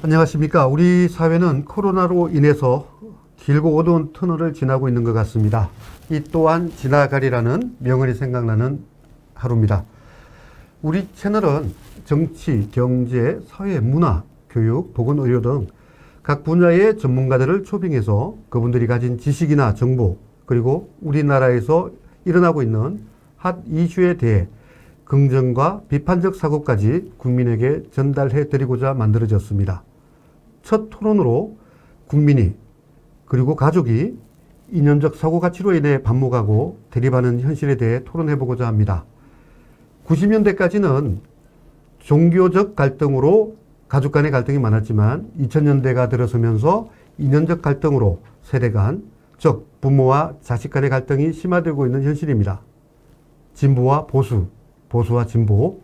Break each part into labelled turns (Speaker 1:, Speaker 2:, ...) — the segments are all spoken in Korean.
Speaker 1: 안녕하십니까. 우리 사회는 코로나로 인해서 길고 어두운 터널을 지나고 있는 것 같습니다. 이 또한 지나가리라는 명언이 생각나는 하루입니다. 우리 채널은 정치, 경제, 사회, 문화, 교육, 보건의료 등 각 분야의 전문가들을 초빙해서 그분들이 가진 지식이나 정보, 그리고 우리나라에서 일어나고 있는 핫 이슈에 대해 긍정과 비판적 사고까지 국민에게 전달해 드리고자 만들어졌습니다. 첫 토론으로 국민이 그리고 가족이 이념적 사고 가치로 인해 반목하고 대립하는 현실에 대해 토론해보고자 합니다. 90년대까지는 종교적 갈등으로 가족 간의 갈등이 많았지만 2000년대가 들어서면서 이념적 갈등으로 세대 간, 즉 부모와 자식 간의 갈등이 심화되고 있는 현실입니다. 진보와 보수, 보수와 진보,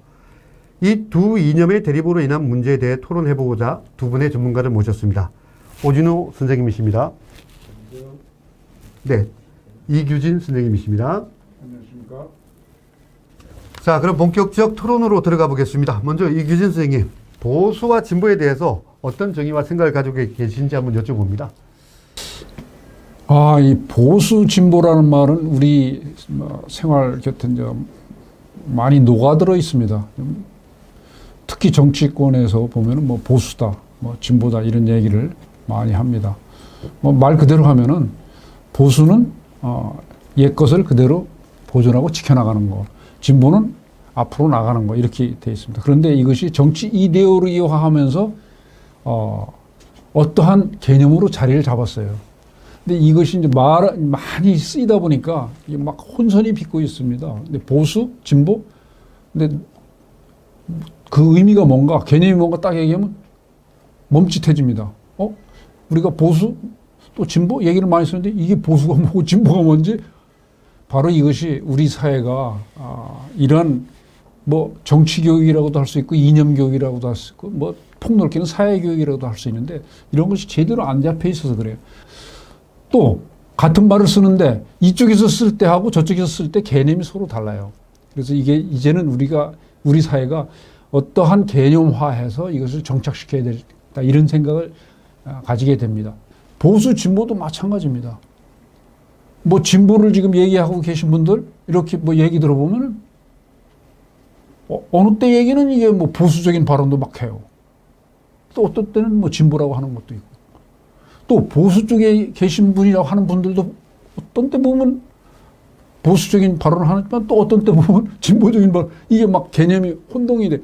Speaker 1: 이 두 이념의 대립으로 인한 문제에 대해 토론해보고자 두 분의 전문가를 모셨습니다. 오진우 선생님이십니다. 네, 이규진 선생님이십니다.
Speaker 2: 안녕하십니까.
Speaker 1: 자, 그럼 본격적 토론으로 들어가 보겠습니다. 먼저 이규진 선생님, 보수와 진보에 대해서 어떤 정의와 생각을 가지고 계신지 한번 여쭤봅니다.
Speaker 2: 이 보수 진보라는 말은 우리 생활 곁에 이제 많이 녹아들어 있습니다. 특히 정치권에서 보면은 뭐 보수다, 뭐 진보다 이런 얘기를 많이 합니다. 말 그대로 하면은 보수는 옛 것을 그대로 보존하고 지켜나가는 거, 진보는 앞으로 나가는 거 이렇게 돼 있습니다. 그런데 이것이 정치 이데올로기화하면서 어떠한 개념으로 자리를 잡았어요. 근데 이것이 이제 많이 쓰이다 보니까 이게 막 혼선이 빚고 있습니다. 근데 보수, 진보, 근데 그 의미가 뭔가, 개념이 뭔가 딱 얘기하면 멈칫해집니다. 우리가 보수, 또 진보 얘기를 많이 쓰는데 이게 보수가 뭐고 진보가 뭔지, 바로 이것이 우리 사회가 이런 뭐 정치 교육이라고도 할 수 있고 이념 교육이라고도 할 수 있고 뭐 폭넓게는 사회 교육이라고도 할 수 있는데 이런 것이 제대로 안 잡혀 있어서 그래요. 또 같은 말을 쓰는데 이쪽에서 쓸 때하고 저쪽에서 쓸 때 개념이 서로 달라요. 그래서 이게 이제는 우리 사회가 어떠한 개념화해서 이것을 정착시켜야 되겠다 이런 생각을 가지게 됩니다. 보수 진보도 마찬가지입니다. 뭐 진보를 지금 얘기하고 계신 분들 이렇게 뭐 얘기 들어보면은 어느 때 얘기는 이게 뭐 보수적인 발언도 막 해요. 또 어떤 때는 뭐 진보라고 하는 것도 있고. 또 보수 쪽에 계신 분이라고 하는 분들도 어떤 때 보면 보수적인 발언을 하지만 또 어떤 때 보면 진보적인 발언, 이게 막 개념이 혼동이 돼.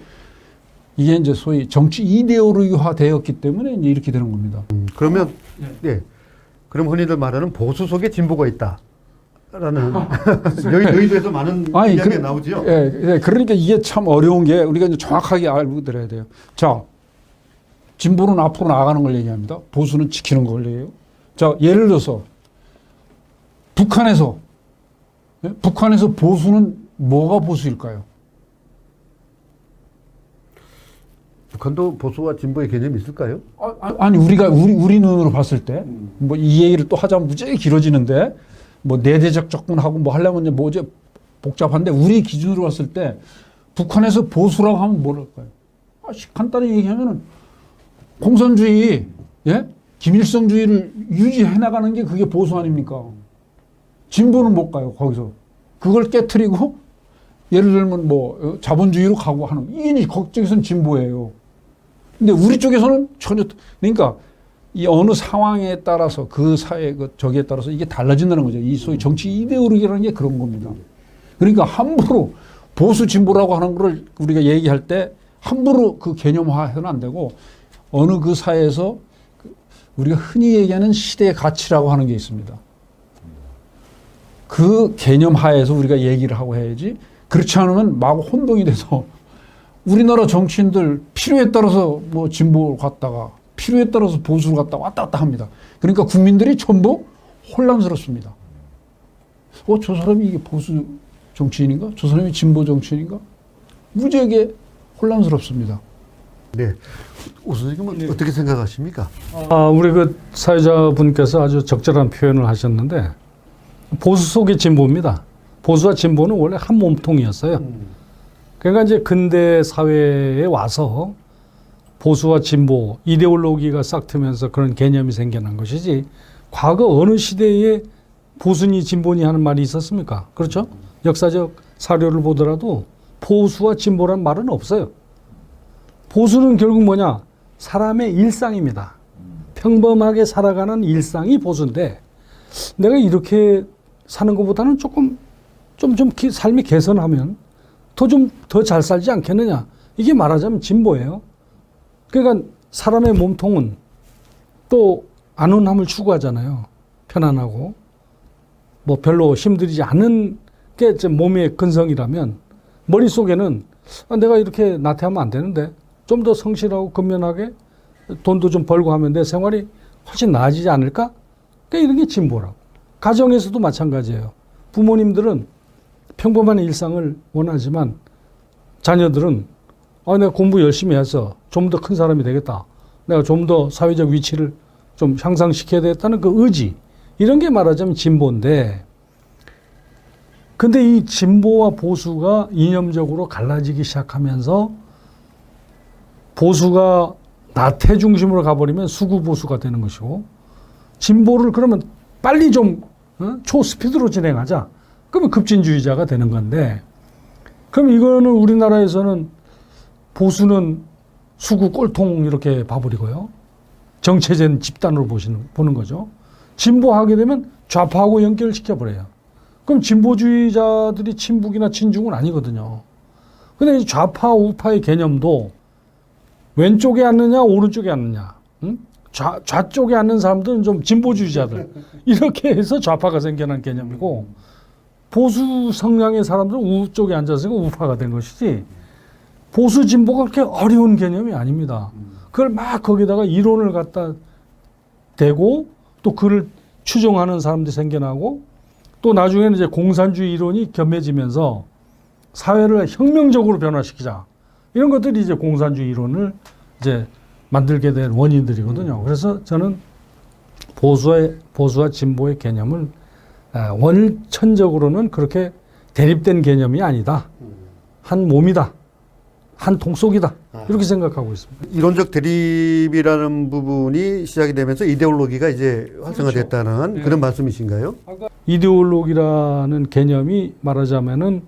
Speaker 2: 이게 이제 소위 정치 이데올로기화 되었기 때문에 이제 이렇게 되는 겁니다.
Speaker 1: 그러면, 네. 그럼 흔히들 말하는 보수 속에 진보가 있다. 라는 여의도에서 많은 이야기가 나오죠.
Speaker 2: 예, 그러니까 이게 참 어려운 게 우리가 이제 정확하게 알고 들어야 돼요. 자, 진보는 앞으로 나아가는 걸 얘기합니다. 보수는 지키는 걸 얘기해요. 자, 예를 들어서 북한에서 보수는 뭐가 보수일까요?
Speaker 1: 북한도 보수와 진보의 개념이 있을까요?
Speaker 2: 아니 우리 눈으로 봤을 때 뭐 이 얘기를 또 하자면 무지하게 길어지는데 뭐 내대적 접근하고 뭐 하려면 이제 뭐 이제 복잡한데 우리 기준으로 봤을 때 북한에서 보수라고 하면 뭐랄까요? 간단히 얘기하면은 공산주의, 예? 김일성주의를 유지해 나가는 게 그게 보수 아닙니까? 진보는 못 가요, 거기서. 그걸 깨트리고 예를 들면 뭐 자본주의로 가고 하는 이게 이제 거기서는 진보예요. 근데 우리 쪽에서는 전혀, 그러니까 이 어느 상황에 따라서 그 사회 저기에 따라서 이게 달라진다는 거죠. 이 소위 정치 이데올로기라는 게 그런 겁니다. 그러니까 함부로 보수 진보라고 하는 거를 우리가 얘기할 때 함부로 그 개념화해서는 안 되고 어느 그 사회에서 우리가 흔히 얘기하는 시대의 가치라고 하는 게 있습니다. 그 개념 하에서 우리가 얘기를 하고 해야지, 그렇지 않으면 막 혼동이 돼서 우리나라 정치인들 필요에 따라서 뭐 진보를 갔다가 필요에 따라서 보수를 갔다 왔다 갔다 합니다. 그러니까 국민들이 전부 혼란스럽습니다. 저 사람이 이게 보수 정치인인가? 저 사람이 진보 정치인인가? 무지하게 혼란스럽습니다.
Speaker 1: 네. 오 선생님은
Speaker 3: 네.
Speaker 1: 어떻게 생각하십니까?
Speaker 3: 우리 그 사회자분께서 아주 적절한 표현을 하셨는데 보수 속의 진보입니다. 보수와 진보는 원래 한 몸통이었어요. 그러니까 이제 근대 사회에 와서 보수와 진보, 이데올로기가 싹 트면서 그런 개념이 생겨난 것이지 과거 어느 시대에 보수니 진보니 하는 말이 있었습니까? 그렇죠? 역사적 사료를 보더라도 보수와 진보란 말은 없어요. 보수는 결국 뭐냐? 사람의 일상입니다. 평범하게 살아가는 일상이 보수인데 내가 이렇게 사는 것보다는 조금 삶이 개선하면 더 잘 살지 않겠느냐. 이게 말하자면 진보예요. 그러니까 사람의 몸통은 또 안온함을 추구하잖아요. 편안하고 뭐 별로 힘들이지 않은 게 제 몸의 근성이라면 머릿속에는 내가 이렇게 나태하면 안 되는데 좀 더 성실하고 근면하게 돈도 좀 벌고 하면 내 생활이 훨씬 나아지지 않을까? 그러니까 이런 게 진보라고. 가정에서도 마찬가지예요. 부모님들은 평범한 일상을 원하지만 자녀들은 내가 공부 열심히 해서 좀 더 큰 사람이 되겠다. 내가 좀 더 사회적 위치를 좀 향상시켜야 되겠다는 그 의지. 이런 게 말하자면 진보인데 근데 이 진보와 보수가 이념적으로 갈라지기 시작하면서 보수가 나태 중심으로 가버리면 수구보수가 되는 것이고 진보를 그러면 빨리 좀 초스피드로 진행하자. 그러면 급진주의자가 되는 건데 그럼 이거는 우리나라에서는 보수는 수구 꼴통 이렇게 봐버리고요. 정체된 집단으로 보는 거죠. 진보하게 되면 좌파하고 연결시켜버려요. 그럼 진보주의자들이 친북이나 친중은 아니거든요. 근데 이 좌파, 우파의 개념도 왼쪽에 앉느냐, 오른쪽에 앉느냐. 응? 좌쪽에 앉는 사람들은 좀 진보주의자들. 이렇게 해서 좌파가 생겨난 개념이고, 보수 성향의 사람들은 우쪽에 앉아서 우파가 된 것이지, 보수 진보가 그렇게 어려운 개념이 아닙니다. 그걸 막 거기다가 이론을 갖다 대고, 또 그를 추종하는 사람들이 생겨나고, 또 나중에는 이제 공산주의 이론이 겸해지면서 사회를 혁명적으로 변화시키자. 이런 것들이 이제 공산주의 이론을 이제 만들게 된 원인들이거든요. 그래서 저는 보수와 진보의 개념을 원천적으로는 그렇게 대립된 개념이 아니다. 한 몸이다. 한 통속이다. 이렇게 생각하고 있습니다.
Speaker 1: 이론적 대립이라는 부분이 시작이 되면서 이데올로기가 이제 활성화됐다는
Speaker 3: 그렇죠.
Speaker 1: 그런 말씀이신가요?
Speaker 3: 이데올로기라는 개념이 말하자면은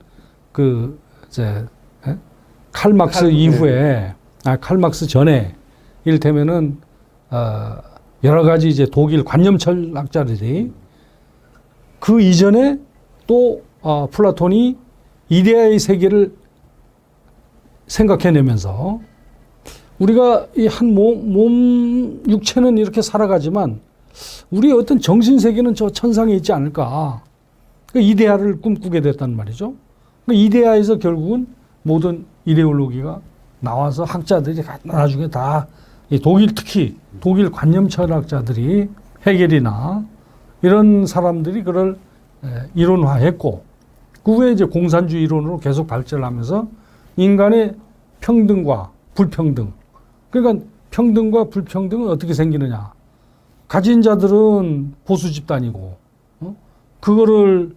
Speaker 3: 칼막스 이후에 칼막스 전에 이를테면은 여러 가지 이제 독일 관념 철학자들이 그 이전에 또 플라톤이 이데아의 세계를 생각해내면서 우리가 이 한 몸 육체는 이렇게 살아가지만 우리의 어떤 정신 세계는 저 천상에 있지 않을까. 그 이데아를 꿈꾸게 됐단 말이죠. 그 이데아에서 결국은 모든 이데올로기가 나와서 학자들이 나중에 다 특히 독일 관념 철학자들이 헤겔이나 이런 사람들이 그걸 이론화했고 그 후에 이제 공산주의 이론으로 계속 발전하면서 인간의 평등과 불평등. 그러니까 평등과 불평등은 어떻게 생기느냐. 가진 자들은 보수 집단이고, 그거를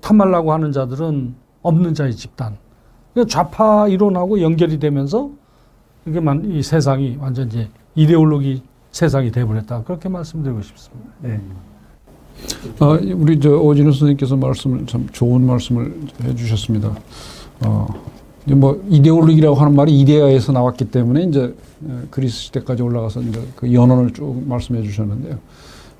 Speaker 3: 탐하려고 하는 자들은 없는 자의 집단. 그러니까 좌파 이론하고 연결이 되면서 이게 이 세상이 완전 이제 이데올로기 세상이 되어버렸다. 그렇게 말씀드리고 싶습니다. 네.
Speaker 2: 우리 오진우 선생님께서 참 좋은 말씀을 해주셨습니다. 뭐 이데올로기라고 하는 말이 이데아에서 나왔기 때문에 이제 그리스 시대까지 올라가서 이제 그 연원을 쭉 말씀해 주셨는데요.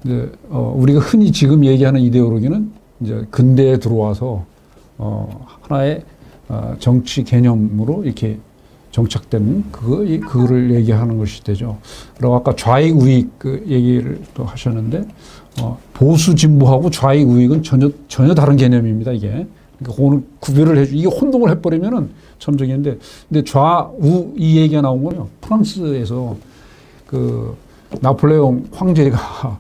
Speaker 2: 이제 우리가 흔히 지금 얘기하는 이데올로기는 이제 근대에 들어와서 하나의 정치 개념으로 이렇게 정착된 그거를 얘기하는 것이 되죠. 그리고 아까 좌익 우익 그 얘기를 또 하셨는데 보수 진보하고 좌익 우익은 전혀 다른 개념입니다. 이게. 그러니까 그거는 구별을 이게 혼동을 해버리면은 참 저기인데, 근데 좌우 이 얘기가 나온 거요. 프랑스에서 그 나폴레옹 황제가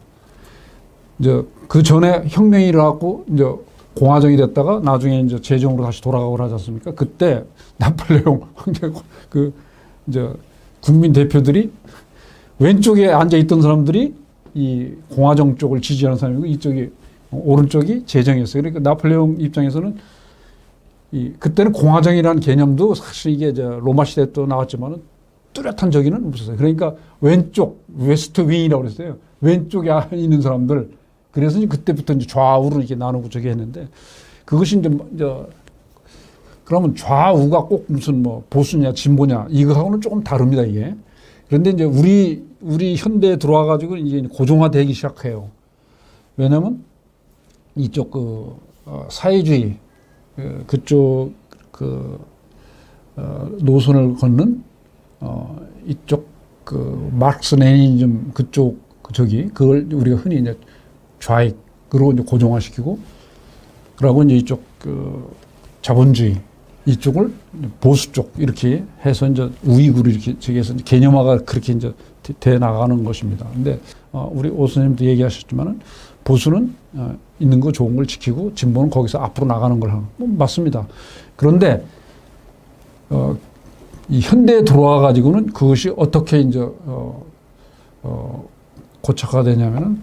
Speaker 2: 이제 그 전에 혁명이 일어났고 이제 공화정이 됐다가 나중에 이제 제정으로 다시 돌아가고 하지 않습니까? 그때 나폴레옹 황제 이제 국민 대표들이 왼쪽에 앉아 있던 사람들이 이 공화정 쪽을 지지하는 사람이고 이쪽이 오른쪽이 제정이었어요. 그러니까 나폴레옹 입장에서는 그때는 공화정이라는 개념도 사실 이게 로마 시대 또 나왔지만은 뚜렷한 저기는 없었어요. 그러니까 왼쪽 웨스트 윙이라고 그랬어요. 왼쪽에 있는 사람들. 그래서 이제 그때부터 이제 좌우로 이렇게 나누고 저기 했는데 그것이 이제 그러면 좌우가 꼭 무슨 뭐 보수냐 진보냐 이거하고는 조금 다릅니다 이게. 그런데 이제 우리 현대에 들어와 가지고 이제 고정화되기 시작해요. 왜냐하면 이쪽 사회주의 그쪽 노선을 걷는 이쪽 마르크스 레니니즘 그쪽 그걸 우리가 흔히 이제 좌익으로 이제 고정화시키고 그러고 이제 이쪽 자본주의 이쪽을 보수 쪽 이렇게 해서 이제 우익으로 이렇게 저기해서 개념화가 그렇게 이제 돼 나가는 것입니다. 근데 우리 오 선생님도 얘기하셨지만은 보수는 있는 거 좋은 걸 지키고 진보는 거기서 앞으로 나가는 걸 하는 뭐 맞습니다. 그런데 이 현대에 들어와 가지고는 그것이 어떻게 이제 고착화가 되냐면은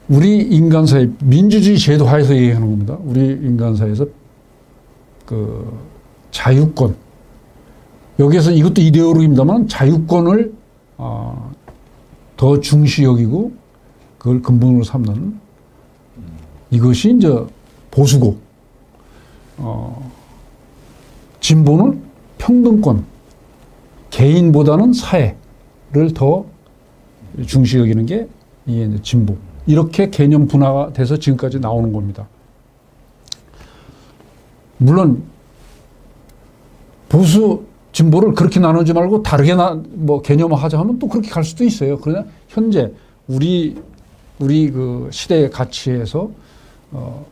Speaker 2: 우리 인간사회 민주주의 제도 하에서 얘기하는 겁니다. 우리 인간사회에서 자유권 여기에서 이것도 이데올로기입니다만 자유권을 더 중시 여기고 그걸 근본으로 삼는 이것이 이제 보수고 진보는 평등권 개인보다는 사회를 더 중시 여기는 게 이게 이제 진보 이렇게 개념 분화가 돼서 지금까지 나오는 겁니다. 물론 보수 진보를 그렇게 나누지 말고 다르게 뭐 개념화하자 하면 또 그렇게 갈 수도 있어요. 그러나 현재 우리 그 시대의 가치에서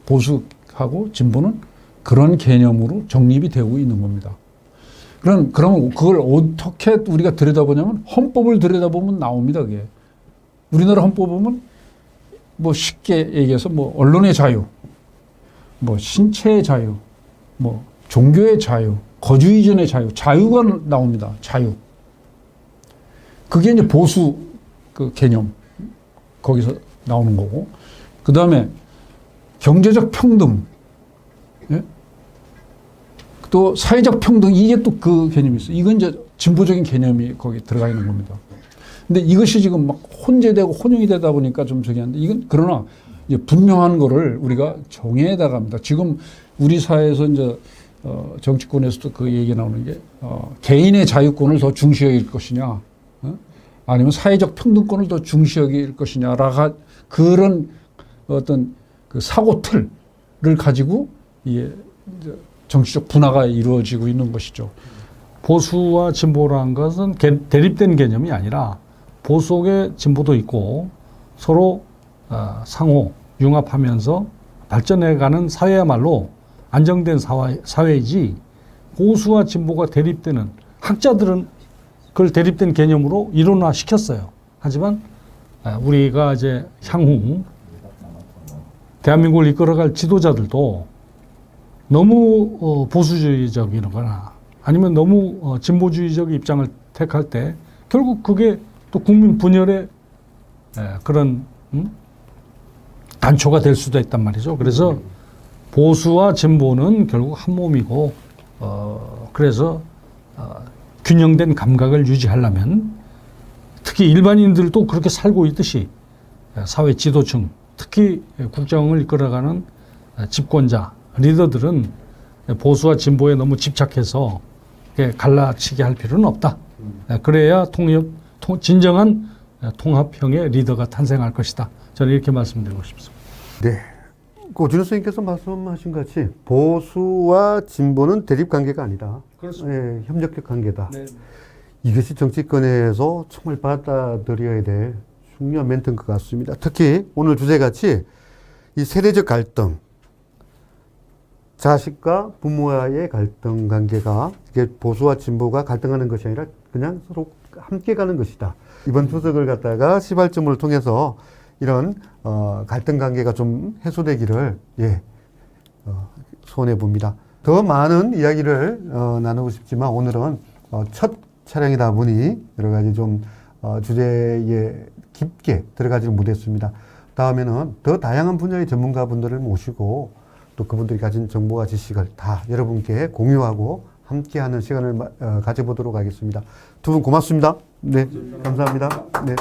Speaker 2: 보수하고 진보는 그런 개념으로 정립이 되고 있는 겁니다. 그러면 그걸 어떻게 우리가 들여다보냐면 헌법을 들여다보면 나옵니다. 그게 우리나라 헌법 보면 뭐 쉽게 얘기해서 뭐 언론의 자유, 뭐 신체의 자유, 뭐 종교의 자유, 거주 이전의 자유, 자유가 나옵니다. 자유. 그게 이제 보수 그 개념 거기서 나오는 거고, 그 다음에 경제적 평등, 예? 또 사회적 평등 이게 또 그 개념이 있어요. 이건 이제 진보적인 개념이 거기 들어가 있는 겁니다. 근데 이것이 지금 막 혼재되고 혼용이 되다 보니까 좀 저기 한데 이건 그러나 이제 분명한 거를 우리가 정해야 나갑니다. 지금 우리 사회에서 이제 정치권에서도 그 얘기 나오는 게 개인의 자유권을 더 중시 여길 것이냐, 아니면 사회적 평등권을 더 중시 여길 것이냐라가 그런 어떤 그 사고 틀을 가지고 이게 정치적 분화가 이루어지고 있는 것이죠.
Speaker 3: 보수와 진보라는 것은 대립된 개념이 아니라 보수 속에 진보도 있고 서로 상호 융합하면서 발전해가는 사회야말로 안정된 사회이지, 보수와 진보가 대립되는, 학자들은 그걸 대립된 개념으로 이론화시켰어요. 하지만 우리가 이제 향후 대한민국을 이끌어갈 지도자들도 너무 보수주의적이거나 아니면 너무 진보주의적 입장을 택할 때 결국 그게 또 국민 분열의 그런 단초가 될 수도 있단 말이죠. 그래서 보수와 진보는 결국 한 몸이고, 그래서 균형된 감각을 유지하려면 특히 일반인들도 그렇게 살고 있듯이 사회 지도층, 특히 국정을 이끌어가는 집권자, 리더들은 보수와 진보에 너무 집착해서 갈라치게 할 필요는 없다. 그래야 진정한 통합형의 리더가 탄생할 것이다. 저는 이렇게 말씀드리고 싶습니다.
Speaker 1: 네. 오준호 선생님께서 말씀하신 것 같이 보수와 진보는 대립 관계가 아니다.
Speaker 3: 그렇습니다.
Speaker 1: 예, 협력적 관계다.
Speaker 3: 네.
Speaker 1: 이것이 정치권에서 정말 받아들여야 될 중요한 멘트인 것 같습니다. 특히 오늘 주제같이 이 세대적 갈등, 자식과 부모와의 갈등 관계가 이게 보수와 진보가 갈등하는 것이 아니라 그냥 서로 함께 가는 것이다. 이번 추석을 갖다가 시발점을 통해서 이런 갈등 관계가 좀 해소되기를 소원해 봅니다. 더 많은 이야기를 나누고 싶지만 오늘은 첫 촬영이다 보니 여러 가지 좀 주제에 깊게 들어가지 못했습니다. 다음에는 더 다양한 분야의 전문가분들을 모시고 또 그분들이 가진 정보와 지식을 다 여러분께 공유하고 함께하는 시간을 가져보도록 하겠습니다. 두 분 고맙습니다. 네, 감사합니다. 네.